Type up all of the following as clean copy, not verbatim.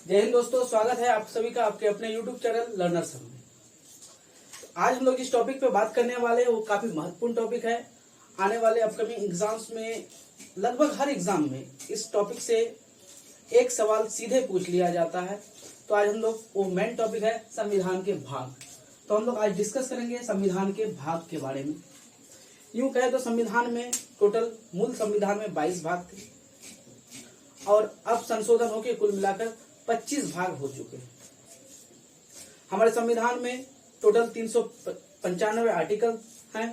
जय हिंद दोस्तों, स्वागत है आप सभी का आपके अपने YouTube चैनल लर्नर्स में। आज हम लोग इस टॉपिक पे बात करने वाले हैं, वो काफी महत्वपूर्ण टॉपिक है। आने वाले अपकमिंग एग्जाम्स में लगभग हर एग्जाम में इस टॉपिक से एक सवाल सीधे पूछ लिया जाता है। तो आज हम लोग वो मेन टॉपिक है संविधान के भाग। तो हम लोग आज डिस्कस करेंगे संविधान के भाग के बारे में। यूं कहे तो संविधान में टोटल मूल संविधान में 22 भाग थे और अब संशोधन होकर कुल मिलाकर 25 भाग हो चुके हैं। हमारे संविधान में टोटल 395 आर्टिकल हैं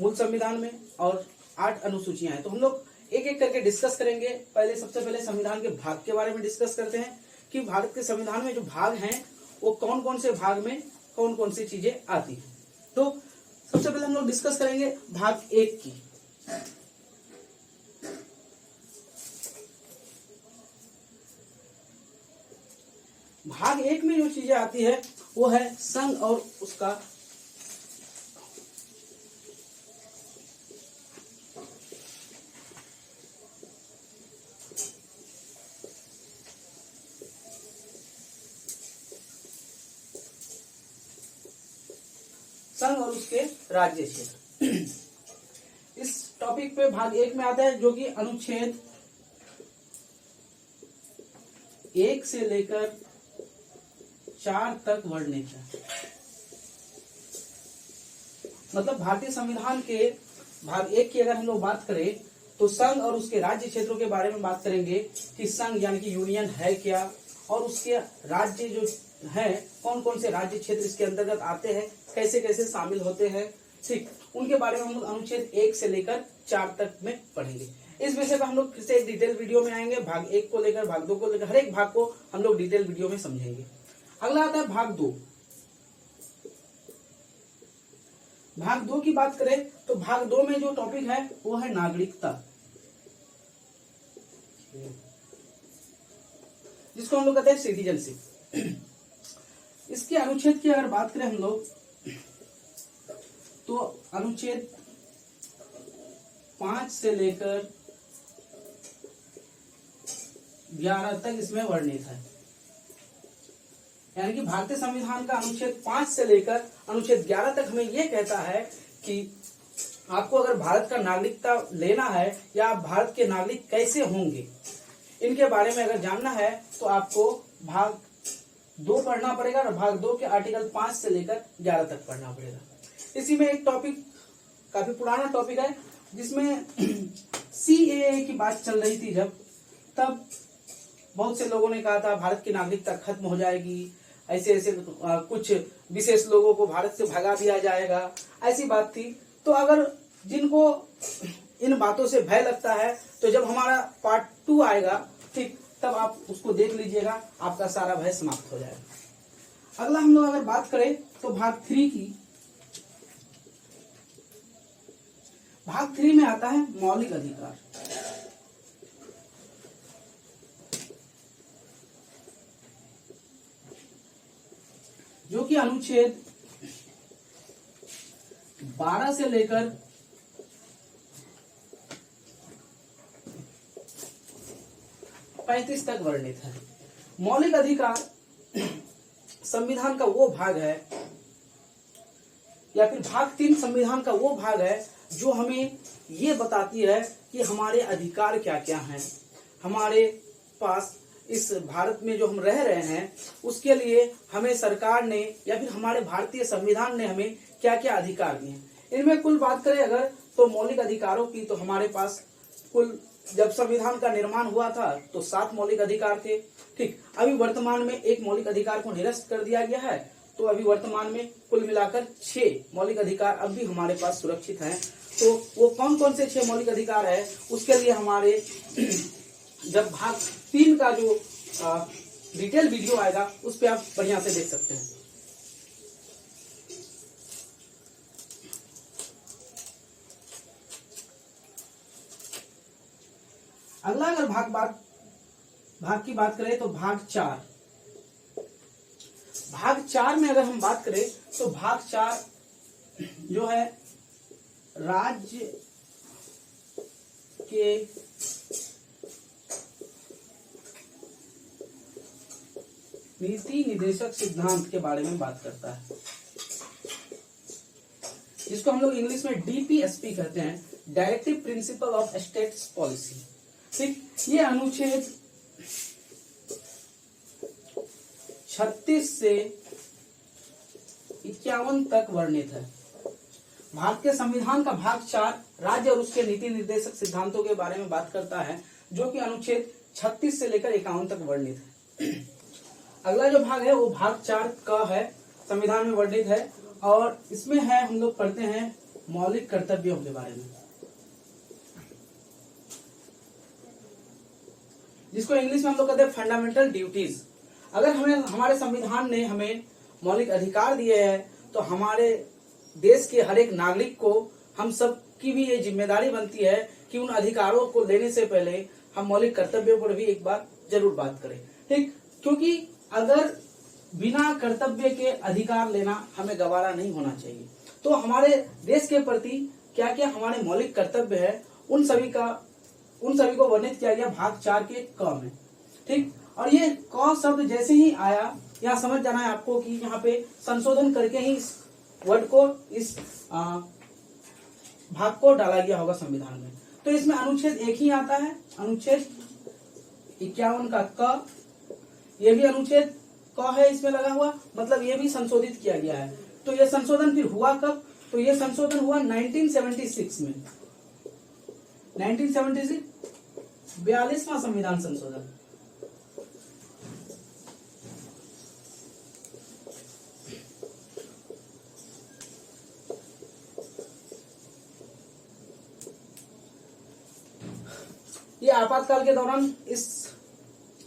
मूल संविधान में और 8 अनुसूचियां हैं। तो हम लोग एक एक करके डिस्कस करेंगे। सबसे पहले संविधान के भाग के बारे में डिस्कस करते हैं कि भारत के संविधान में जो भाग हैं वो कौन कौन से भाग में कौन कौन सी चीजें आती हैं। तो सबसे पहले हम लोग डिस्कस करेंगे भाग 1 की। भाग 1 में जो चीजें आती है वो है संघ और उसका संघ और उसके राज्य क्षेत्र। इस टॉपिक पे भाग 1 में आता है जो कि अनुच्छेद 1 से लेकर 4 तक वर्णित है। मतलब भारतीय संविधान के भाग 1 की अगर हम लोग बात करें तो संघ और उसके राज्य क्षेत्रों के बारे में बात करेंगे कि संघ यानी कि यूनियन है क्या और उसके राज्य जो है कौन कौन से राज्य क्षेत्र इसके अंतर्गत आते हैं, कैसे कैसे शामिल होते हैं, ठीक, उनके बारे में हम लोग अनुच्छेद 1 से लेकर 4 तक में पढ़ेंगे। इस विषय पर हम लोग फिर से एक डिटेल वीडियो में आएंगे। भाग 1 को लेकर भाग 2 को लेकर हर एक भाग को हम लोग डिटेल वीडियो में समझेंगे। अगला आता है भाग 2। भाग 2 की बात करें तो भाग 2 में जो टॉपिक है वो है नागरिकता, जिसको हम लोग कहते हैं सिटीजनशिप। इसके अनुच्छेद की अगर बात करें हम लोग तो अनुच्छेद 5 से लेकर 11 तक इसमें वर्णित है। यानी कि भारतीय संविधान का अनुच्छेद 5 से लेकर अनुच्छेद 11 तक हमें यह कहता है कि आपको अगर भारत का नागरिकता लेना है या आप भारत के नागरिक कैसे होंगे, इनके बारे में अगर जानना है तो आपको भाग 2 पढ़ना पड़ेगा और भाग 2 के आर्टिकल 5 से लेकर 11 तक पढ़ना पड़ेगा। इसी में एक टॉपिक काफी पुराना टॉपिक है जिसमें CAA की बात चल रही थी तब बहुत से लोगों ने कहा था भारत की नागरिकता खत्म हो जाएगी, ऐसे ऐसे कुछ विशेष लोगों को भारत से भगा दिया जाएगा, ऐसी बात थी। तो अगर जिनको इन बातों से भय लगता है तो जब हमारा पार्ट 2 आएगा, ठीक, तब आप उसको देख लीजिएगा, आपका सारा भय समाप्त हो जाएगा। अगला हम लोग अगर बात करें तो भाग 3 की। भाग 3 में आता है मौलिक अधिकार। जो कि अनुच्छेद 12 से लेकर 35 तक वर्णित है। मौलिक अधिकार संविधान का वो भाग है या फिर भाग 3 संविधान का वो भाग है जो हमें ये बताती है कि हमारे अधिकार क्या क्या हैं, हमारे पास इस भारत में जो हम रह रहे हैं उसके लिए हमें सरकार ने या फिर हमारे भारतीय संविधान ने हमें क्या क्या अधिकार दिए हैं। इनमें कुल बात करें अगर तो मौलिक अधिकारों की तो हमारे पास कुल जब संविधान का निर्माण हुआ था तो 7 मौलिक अधिकार थे, ठीक। अभी वर्तमान में एक मौलिक अधिकार को निरस्त कर दिया गया है, तो अभी वर्तमान में कुल मिलाकर 6 मौलिक अधिकार अब भी हमारे पास सुरक्षित हैं। तो वो कौन कौन से 6 मौलिक अधिकार है उसके लिए हमारे जब भाग 3 का जो डिटेल वीडियो आएगा उस पर आप बढ़िया से देख सकते हैं। अगला अगर भाग की बात करें तो भाग 4। भाग 4 में अगर हम बात करें तो भाग 4 जो है राज्य के नीति निर्देशक सिद्धांत के बारे में बात करता है, जिसको हम लोग इंग्लिश में DPSP कहते हैं, directive principle of states policy. ठीक, ये अनुच्छेद 36 से 51 तक वर्णित है। भारत के संविधान का भाग 4 राज्य और उसके नीति निर्देशक सिद्धांतों के बारे में बात करता है, जो कि अनुच्छेद 36 से लेकर 51 तक वर्णित है। अगला जो भाग है वो भाग 4 का है, संविधान में वर्णित है, और इसमें है हम लोग पढ़ते हैं मौलिक कर्तव्यों के बारे में, जिसको इंग्लिश में हम लोग कहते हैं फंडामेंटल ड्यूटीज। अगर हमारे संविधान ने हमें मौलिक अधिकार दिए हैं, तो हमारे देश के हर एक नागरिक को हम सब की भी ये जिम्मेदारी बनती है कि उन अधिकारों को लेने से पहले हम मौलिक कर्तव्यों पर भी एक बार जरूर बात करें। ठीक, क्योंकि अगर बिना कर्तव्य के अधिकार लेना हमें गवारा नहीं होना चाहिए। तो हमारे देश के प्रति क्या क्या हमारे मौलिक कर्तव्य है, उन सभी को वर्णित किया गया भाग 4 के क में। ठीक, और ये क शब्द जैसे ही आया, यहाँ समझ जाना है आपको कि यहाँ पे संशोधन करके ही इस वर्ड को, इस भाग को डाला गया होगा संविधान में। तो इसमें अनुच्छेद 1 ही आता है, अनुच्छेद 51 का क। ये भी अनुच्छेद क है इसमें लगा हुआ, मतलब ये भी संशोधित किया गया है। तो ये संशोधन फिर हुआ कब? तो ये संशोधन हुआ 1976 में, 1976 42वां संविधान संशोधन। ये आपातकाल के दौरान इस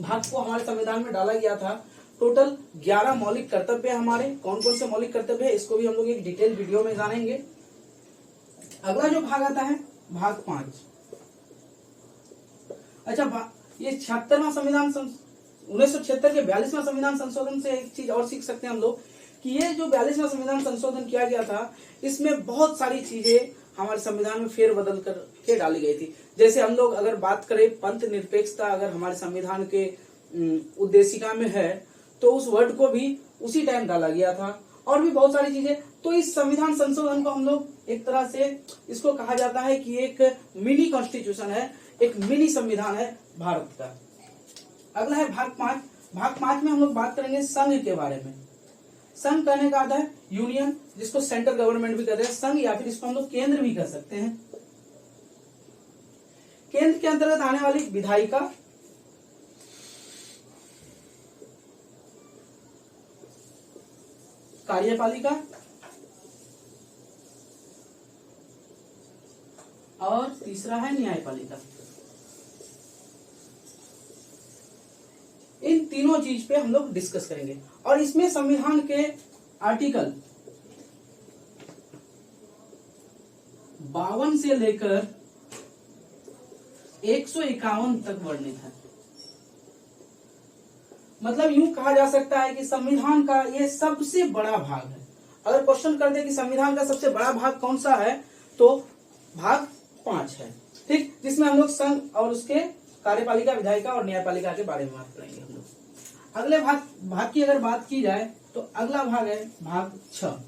भाग को हमारे संविधान में डाला गया था। टोटल 11 मौलिक कर्तव्य हमारे, कौन कौन से मौलिक कर्तव्य है इसको भी हम लोग एक डिटेल वीडियो में जानेंगे। अगला जो भाग आता है भाग 5। अच्छा, ये 76वां संविधान 1976 के 42वां संविधान संशोधन से एक चीज और सीख सकते हैं हम लोग कि ये जो 42वां संविधान संशोधन किया गया था, इसमें बहुत सारी चीजें हमारे संविधान में फेरबदल करके डाली गई थी। जैसे हम लोग अगर बात करें पंथ निरपेक्षता, अगर हमारे संविधान के उद्देशिका में है, तो उस वर्ड को भी उसी टाइम डाला गया था, और भी बहुत सारी चीजें। तो इस संविधान संशोधन को हम लोग एक तरह से इसको कहा जाता है कि एक मिनी कॉन्स्टिट्यूशन है, एक मिनी संविधान है भारत का। अगला है भाग 5। भाग 5 में हम लोग बात करेंगे संघ के बारे में। संघ कहने का अर्थ है यूनियन, जिसको सेंट्रल गवर्नमेंट भी कहते हैं संघ, या फिर इसको हम लोग केंद्र भी कह सकते हैं। केंद्र के अंतर्गत आने वाली विधायिका, कार्यपालिका और तीसरा है न्यायपालिका। इन तीनों चीज पे हम लोग डिस्कस करेंगे, और इसमें संविधान के आर्टिकल 52 से लेकर 151 तक वर्णित है। मतलब यूं कहा जा सकता है कि संविधान का ये सबसे बड़ा भाग है। अगर क्वेश्चन कर दे कि संविधान का सबसे बड़ा भाग कौन सा है, तो भाग 5 है। ठीक, जिसमें हम लोग संघ और उसके कार्यपालिका, विधायिका और न्यायपालिका के बारे में बात करेंगे हम लोग। अगले भाग की अगर बात की जाए तो अगला भाग है भाग 6।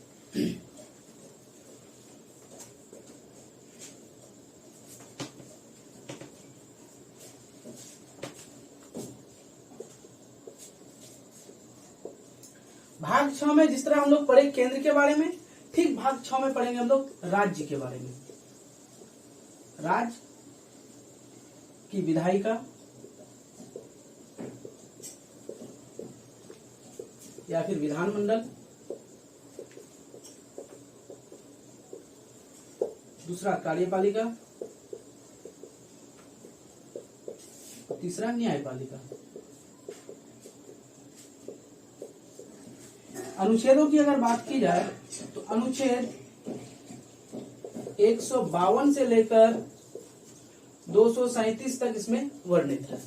भाग 6 में जिस तरह हम लोग पढ़े केंद्र के बारे में, ठीक भाग 6 में पढ़ेंगे हम लोग राज्य के बारे में। राज्य की विधायिका या फिर विधानमंडल, दूसरा कार्यपालिका, तीसरा न्यायपालिका। अनुच्छेदों की अगर बात की जाए तो अनुच्छेद 152 से लेकर 237 तक इसमें वर्णित है।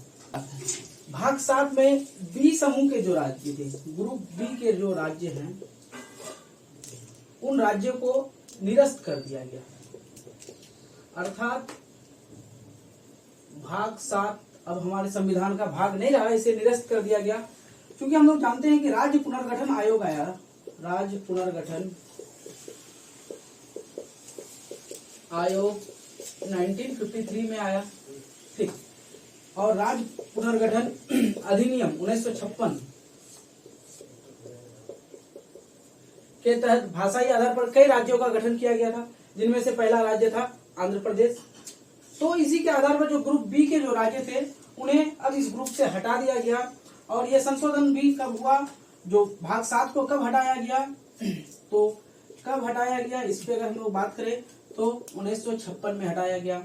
भाग 7 में बी समूह के जो राज्य थे, ग्रुप बी के जो राज्य हैं, उन राज्यों को निरस्त कर दिया गया। अर्थात भाग 7 अब हमारे संविधान का भाग नहीं रहा, इसे निरस्त कर दिया गया। क्योंकि हम लोग जानते हैं कि राज्य पुनर्गठन आयोग आया, राज्य पुनर्गठन आयोग 1953 में आया, ठीक। और राज्य पुनर्गठन अधिनियम 1956 के तहत भाषाई आधार पर कई राज्यों का गठन किया गया था, जिनमें से पहला राज्य था आंध्र प्रदेश। तो इसी के आधार पर जो ग्रुप बी के जो राज्य थे उन्हें अब इस ग्रुप से हटा दिया गया। और यह संशोधन भी कब हुआ, जो भाग 7 को कब हटाया गया, तो कब हटाया गया इस पे अगर हम लोग बात करें तो 1956 में हटाया गया।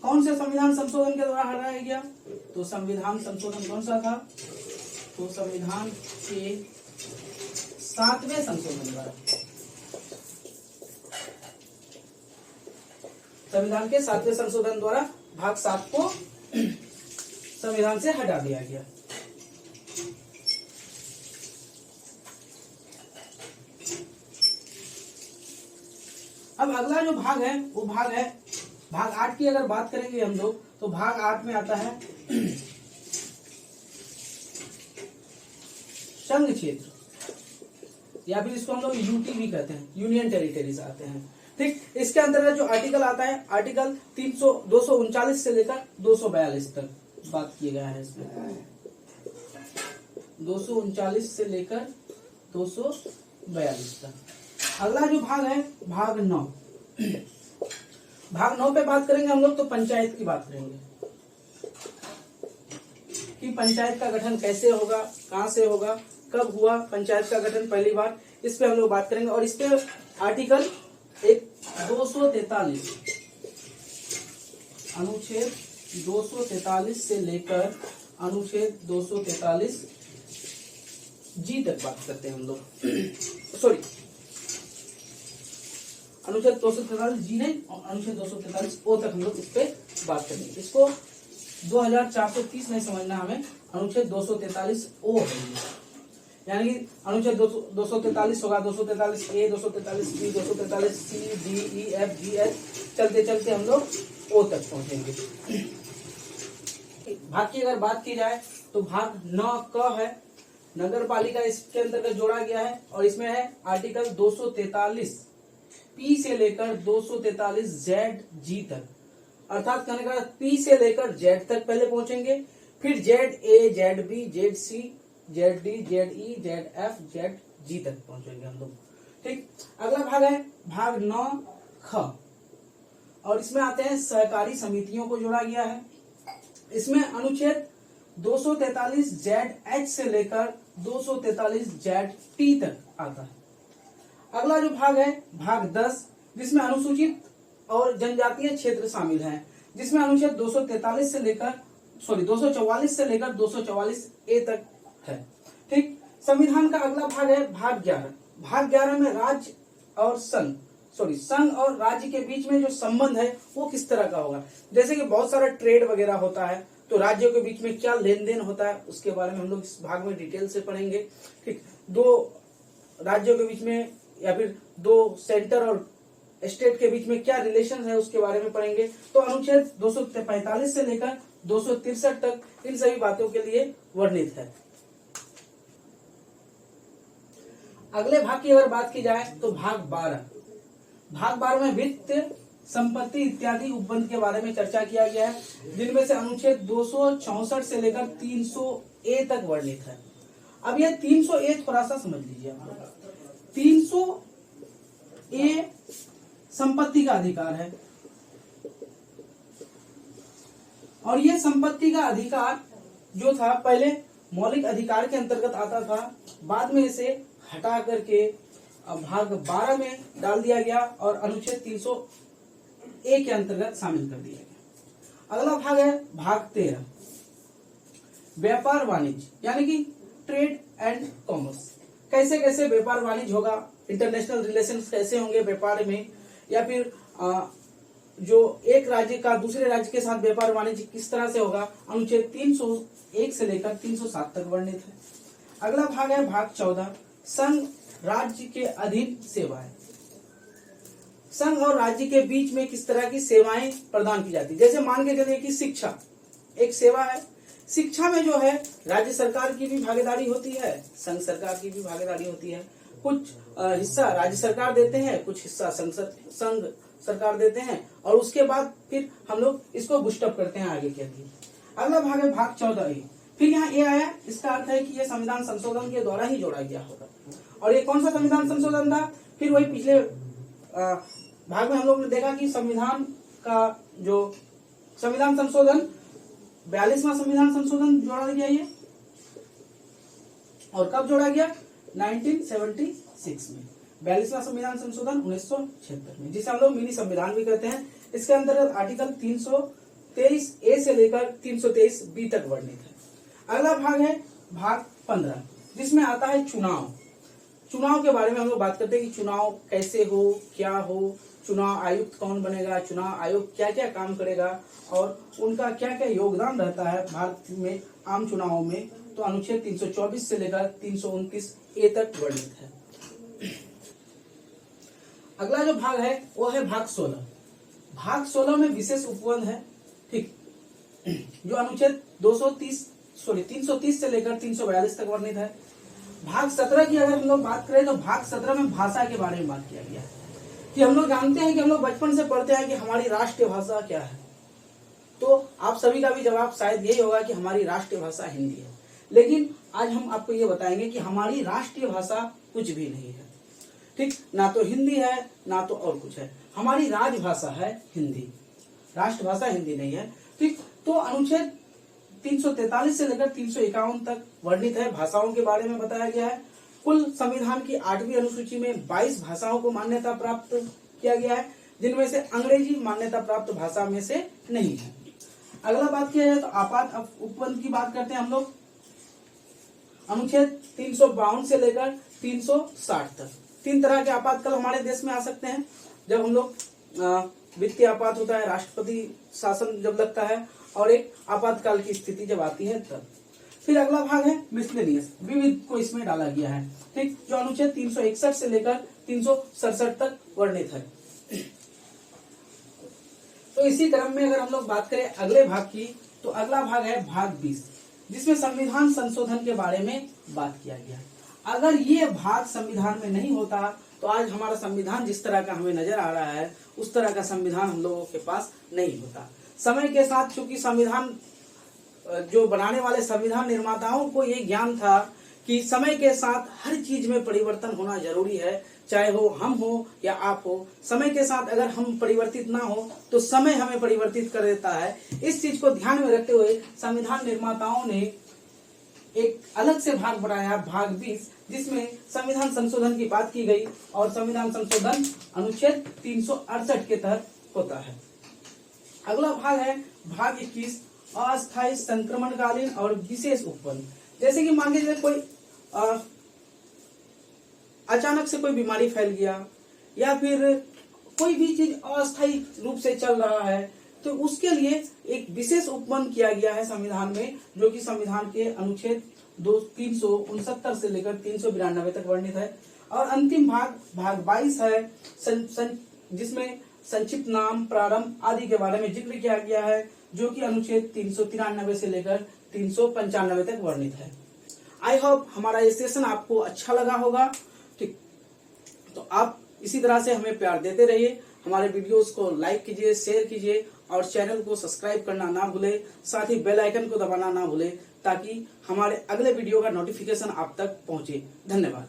कौन से संविधान संशोधन के द्वारा हटाया गया, तो संविधान संशोधन कौन सा था, तो संविधान के 7वें संशोधन द्वारा, संविधान के 7वें संशोधन द्वारा भाग 7 को संविधान से हटा दिया गया। अब अगला जो भाग है वो भाग है भाग 8 की अगर बात करेंगे हम लोग तो भाग 8 में आता है संघ क्षेत्र, या फिर इसको हम लोग यूटी भी कहते हैं, यूनियन टेरिटरीज आते हैं, ठीक। इसके अंतर्गत जो आर्टिकल आता है आर्टिकल 239 से लेकर 242 तक बात किया गया है। इसमें 239 से लेकर 242 तक। अगला जो भाग है भाग 9, भाग 9 पे बात करेंगे हम लोग तो पंचायत की बात करेंगे कि पंचायत का गठन कैसे होगा, कहां से होगा, कब हुआ पंचायत का गठन पहली बार, इस पे हम लोग बात करेंगे। और इस पे आर्टिकल 243 अनुच्छेद 243 से लेकर अनुच्छेद 243 जी तक बात करते हैं हम लोग सॉरी अनुच्छेद 243 जी नहीं, अनुच्छेद 243 ओ तक हम लोग इस पे बात करेंगे। इसको 2430 नहीं समझना हमें, अनुच्छेद 243 ओ है, यानी कि अनुच्छेद 243 होगा, 243 ए, 243 बी, 243 सी, डी, ई, एफ, जी, एच, चलते चलते हम लोग ओ तक पहुंचेंगे। भाग की अगर बात की जाए तो भाग 9 क है, नगर पालिका इसके अंतर्गत जोड़ा गया है। और इसमें है आर्टिकल 243 पी से लेकर 243 जेड जी तक, अर्थात कहने का पी से लेकर जेड तक पहले पहुंचेंगे, फिर Z A, Z B, Z C, Z D, Z E, Z F, Z G तक पहुंचेंगे हम लोग, ठीक। अगला भाग है भाग 9 ख, और इसमें आते हैं सहकारी समितियों को जोड़ा गया है। इसमें अनुच्छेद 243 जेड एच से लेकर 243 जेड टी तक आता है। अगला जो भाग है भाग 10, जिसमें अनुसूचित और जनजातीय क्षेत्र शामिल हैं, जिसमें अनुच्छेद 243 से लेकर 244 से लेकर 244 ए तक है, ठीक। संविधान का अगला भाग है भाग 11। भाग 11 में राज्य और संघ और राज्य के बीच में जो संबंध है वो किस तरह का होगा। जैसे कि बहुत सारा ट्रेड वगैरह होता है, तो राज्यों के बीच में क्या लेन देन होता है उसके बारे में हम लोग इस भाग में डिटेल से पढ़ेंगे, ठीक। दो राज्यों के बीच में या फिर दो सेंटर और स्टेट के बीच में क्या रिलेशन है उसके बारे में पढ़ेंगे। तो अनुच्छेद 245 से लेकर 263 तक इन सभी बातों के लिए वर्णित है। अगले भाग की अगर बात की जाए तो भाग 12 में वित्त, संपत्ति इत्यादि उपबंध के बारे में चर्चा किया गया है, जिनमें से अनुच्छेद 264 से लेकर 300 ए तक वर्णित है। अब यह 300 ए थोड़ा सा समझ लीजिए आप लोग। 300 ए संपत्ति का अधिकार है, और यह संपत्ति का अधिकार जो था पहले मौलिक अधिकार के अंतर्गत आता था, बाद में इसे हटा करके भाग 12 में डाल दिया गया और अनुच्छेद 300 ए के अंतर्गत शामिल कर दिया गया। अगला भाग है भाग 13, व्यापार वाणिज्य, यानी कि ट्रेड एंड कॉमर्स। कैसे कैसे व्यापार वाणिज्य होगा, इंटरनेशनल रिलेशंस कैसे होंगे व्यापार में, या फिर जो एक राज्य का दूसरे राज्य के साथ व्यापार वाणिज्य किस तरह से होगा, अनुच्छेद 301 से लेकर 307 तक वर्णित है। अगला भाग है भाग 14, संघ राज्य के अधीन सेवाएं। संघ और राज्य के बीच में किस तरह की सेवाएं प्रदान की जाती है। जैसे मान के चलिए कि शिक्षा एक सेवा है, शिक्षा में जो है राज्य सरकार की भी भागीदारी होती है, संघ सरकार की भी भागीदारी होती है। कुछ हिस्सा राज्य सरकार देते हैं, कुछ हिस्सा संघ सरकार देते हैं, और उसके बाद फिर हम लोग इसको बूस्टअप करते हैं आगे के लिए। अगला भाग है भाग 14A। फिर यहाँ ए आया, इसका अर्थ है कि यह संविधान संशोधन के द्वारा ही जोड़ा गया होगा। और ये कौन सा संविधान संशोधन था? फिर वही पिछले भाग में हम लोग ने देखा कि संविधान का जो संविधान संशोधन 42वां संविधान संशोधन जोड़ा गया ये, और कब जोड़ा गया? 1976 में। 42वां संविधान संशोधन 1976 में, जिसे हम लोग मिनी संविधान भी कहते हैं। इसके अंतर्गत आर्टिकल 323A से लेकर 323B तक वर्णित है। अगला भाग है भाग 15, जिसमें आता है चुनाव। चुनाव के बारे में हम लोग बात करते हैं कि चुनाव कैसे हो, क्या हो, चुनाव आयुक्त कौन बनेगा, चुनाव आयोग क्या क्या काम करेगा और उनका क्या क्या योगदान रहता है भारत में आम चुनावों में। तो अनुच्छेद 324 से लेकर 329A तक वर्णित है। अगला जो भाग है वो है भाग 16। भाग 16 में विशेष उपबंध है, ठीक, जो अनुच्छेद 330 से लेकर 342 तक वर्णित है। भाग 17 की अगर हम लोग बात करें तो भाग 17 में भाषा के बारे में बात किया गया है कि हम लोग जानते हैं कि हम लोग बचपन से पढ़ते हैं कि हमारी राष्ट्रीय भाषा क्या है। तो आप सभी का भी जवाब शायद यही होगा कि हमारी राष्ट्रीय भाषा हिंदी है। लेकिन आज हम आपको ये बताएंगे कि हमारी राष्ट्रीय भाषा कुछ भी नहीं है, ठीक, ना तो हिंदी है ना तो और कुछ है। हमारी राजभाषा है हिंदी, राष्ट्रभाषा हिंदी नहीं है, ठीक। तो अनुच्छेद 343 से लेकर 351 तक वर्णित है, भाषाओं के बारे में बताया गया है। कुल संविधान की 8वीं अनुसूची में 22 भाषाओं को मान्यता प्राप्त किया गया है, जिनमें से अंग्रेजी मान्यता प्राप्त भाषा में से नहीं है। अगला बात किया जाए तो आपात उपबंध की बात करते हैं हम लोग। अनुच्छेद 352 से लेकर 360 तक 3 तरह के आपातकाल हमारे देश में आ सकते हैं। जब हम लोग वित्तीय आपात होता है, राष्ट्रपति शासन जब लगता है, और एक आपातकाल की स्थिति जब आती है तब। फिर अगला भाग है मिसलेनियस, विविध को इसमें डाला गया है, ठीक, जो अनुच्छेद 361 से लेकर 367 तक वर्णित है। तो इसी क्रम में अगर हम लोग बात करें अगले भाग की, तो अगला भाग है भाग 20, जिसमें संविधान संशोधन के बारे में बात किया गया है। अगर ये भाग संविधान में नहीं होता तो आज हमारा संविधान जिस तरह का हमें नजर आ रहा है उस तरह का संविधान हम लोगों के पास नहीं होता। समय के साथ चूंकि संविधान जो बनाने वाले संविधान निर्माताओं को ये ज्ञान था कि समय के साथ हर चीज में परिवर्तन होना जरूरी है, चाहे वो हम हो या आप हो। समय के साथ अगर हम परिवर्तित ना हो तो समय हमें परिवर्तित कर देता है। इस चीज को ध्यान में रखते हुए संविधान निर्माताओं ने एक अलग से भाग बनाया, भाग 20, जिसमें संविधान संशोधन की बात की गई, और संविधान संशोधन अनुच्छेद 368 के तहत होता है। अगला भाग है भाग 21, अस्थायी संक्रमणकालीन और विशेष उपबंध। जैसे कि मान लीजिए कोई अचानक से कोई बीमारी फैल गया या फिर कोई भी चीज अस्थायी रूप से चल रहा है, तो उसके लिए एक विशेष उपबंध किया गया है संविधान में, जो कि संविधान के अनुच्छेद 369 से लेकर 392 तक वर्णित है। और अंतिम भाग 22 है, जिसमें संक्षिप्त नाम, प्रारंभ आदि के बारे में जिक्र किया गया है, जो कि अनुच्छेद 393 से लेकर 395 तक वर्णित है। आई होप हमारा ये सेशन आपको अच्छा लगा होगा, ठीक। तो आप इसी तरह से हमें प्यार देते रहिए, हमारे वीडियोस को लाइक कीजिए, शेयर कीजिए और चैनल को सब्सक्राइब करना ना भूले, साथ ही बेल आइकन को दबाना ना भूले, ताकि हमारे अगले वीडियो का नोटिफिकेशन आप तक पहुंचे। धन्यवाद।